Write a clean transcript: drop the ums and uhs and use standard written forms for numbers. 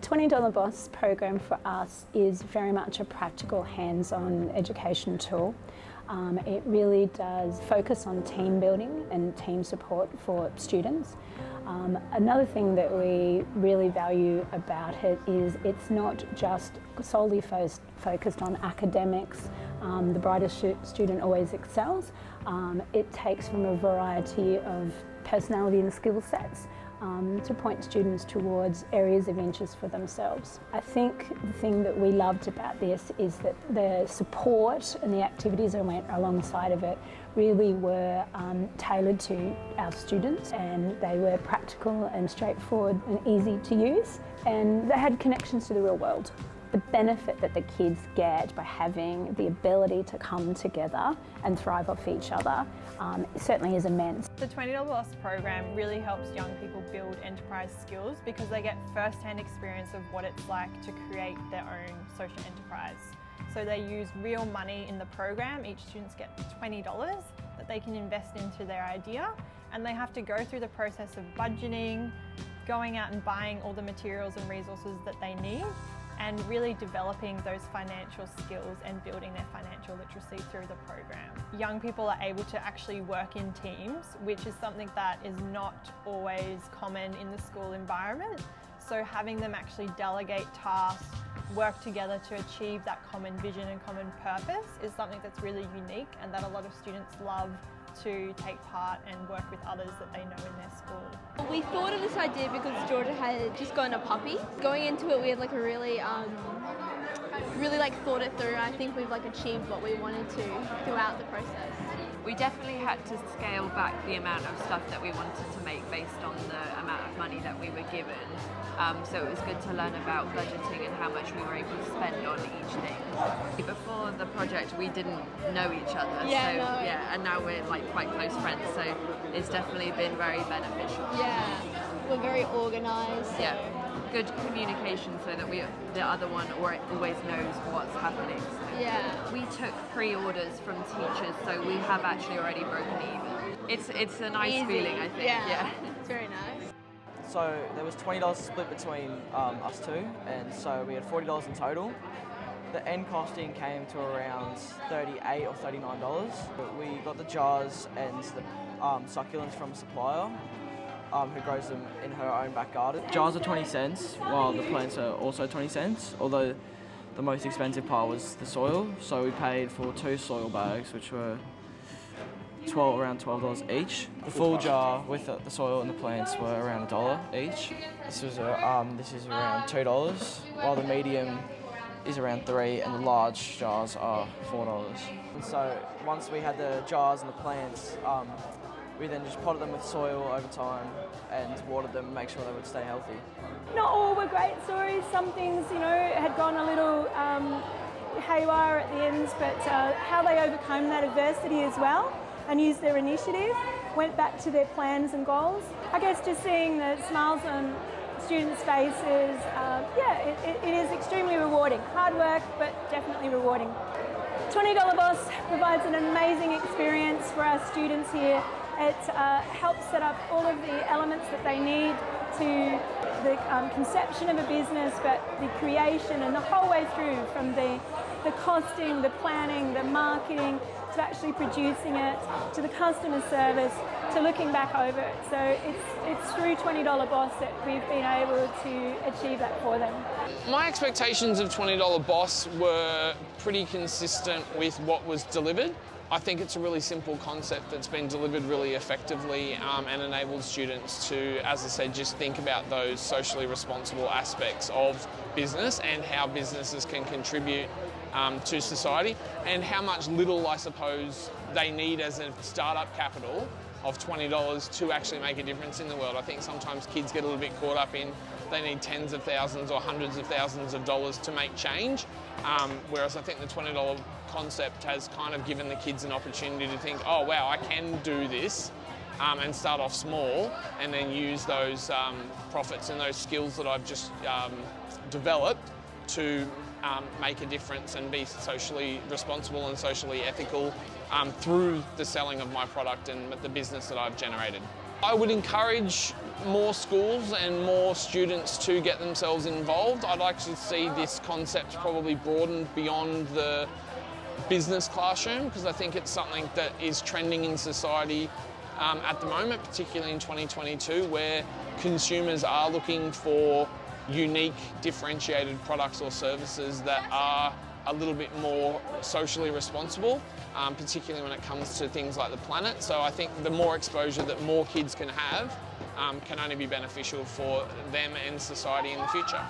$20 Boss program for us is very much a practical, hands-on education tool. It really does focus on team building and team support for students. Another thing that we really value about it is it's not just solely focused on academics. The brightest student always excels. It takes from a variety of personality and skill sets to point students towards areas of interest for themselves. I think the thing that we loved about this is that the support and the activities that went alongside of it really were tailored to our students, and they were practical and straightforward and easy to use, and they had connections to the real world. The benefit that the kids get by having the ability to come together and thrive off each other certainly is immense. The $20 Boss program really helps young people build enterprise skills because they get first-hand experience of what it's like to create their own social enterprise. So they use real money in the program. Each student gets $20 that they can invest into their idea, and they have to go through the process of budgeting, going out and buying all the materials and resources that they need, and really developing those financial skills and building their financial literacy through the program. Young people are able to actually work in teams, which is something that is not always common in the school environment. So having them actually delegate tasks, work together to achieve that common vision and common purpose is something that's really unique and that a lot of students love to take part and work with others that they know in their school. We thought of this idea because Georgia had just gotten a puppy. Going into it, we had like a really thought it through. I think we've achieved what we wanted to throughout the process. We definitely had to scale back the amount of stuff that we wanted to make based on the amount of money that we were given. So it was good to learn about budgeting and how much we were able to spend on each thing. Before the project, we didn't know each other, and now we're quite close friends. So it's definitely been very beneficial. Yeah, we're very organised. So. Yeah, good communication so that the other one always knows what's happening. So. Yeah, we took pre-orders from teachers, so we have actually already broken even. It's a nice feeling, I think. Yeah. It's very nice. So there was $20 split between us two, and so we had $40 in total. The end costing came to around $38 or $39. We got the jars and the succulents from a supplier who grows them in her own back garden. Jars are 20 cents, while the plants are also 20 cents, although the most expensive part was the soil. So we paid for 2 soil bags, which were around $12 each. The full jar with the soil and the plants were around $1 each. This is around $2, while the medium is around $3 and the large jars are $4. And so once we had the jars and the plants, we then just potted them with soil over time and watered them, make sure they would stay healthy. Not all were great stories. Some things, had gone a little haywire at the ends, but how they overcome that adversity as well and used their initiative, went back to their plans and goals. I guess just seeing the smiles on students' faces, it is extremely rewarding. Hard work, but definitely rewarding. $20 Boss provides an amazing experience for our students here. It helps set up all of the elements that they need to the conception of a business, but the creation and the whole way through, from the costing, the planning, the marketing, to actually producing it, to the customer service, to looking back over it. So it's through $20 Boss that we've been able to achieve that for them. My expectations of $20 Boss were pretty consistent with what was delivered. I think it's a really simple concept that's been delivered really effectively and enabled students to, as I said, just think about those socially responsible aspects of business and how businesses can contribute to society, and how much little, I suppose, they need as a startup capital of $20 to actually make a difference in the world. I think sometimes kids get a little bit caught up in they need tens of thousands or hundreds of thousands of dollars to make change, whereas I think the $20 concept has kind of given the kids an opportunity to think, oh wow, I can do this, and start off small and then use those profits and those skills that I've just developed to make a difference and be socially responsible and socially ethical through the selling of my product and the business that I've generated. I would encourage more schools and more students to get themselves involved. I'd like to see this concept probably broadened beyond the business classroom, because I think it's something that is trending in society at the moment, particularly in 2022, where consumers are looking for unique, differentiated products or services that are a little bit more socially responsible, particularly when it comes to things like the planet. So I think the more exposure that more kids can have can only be beneficial for them and society in the future.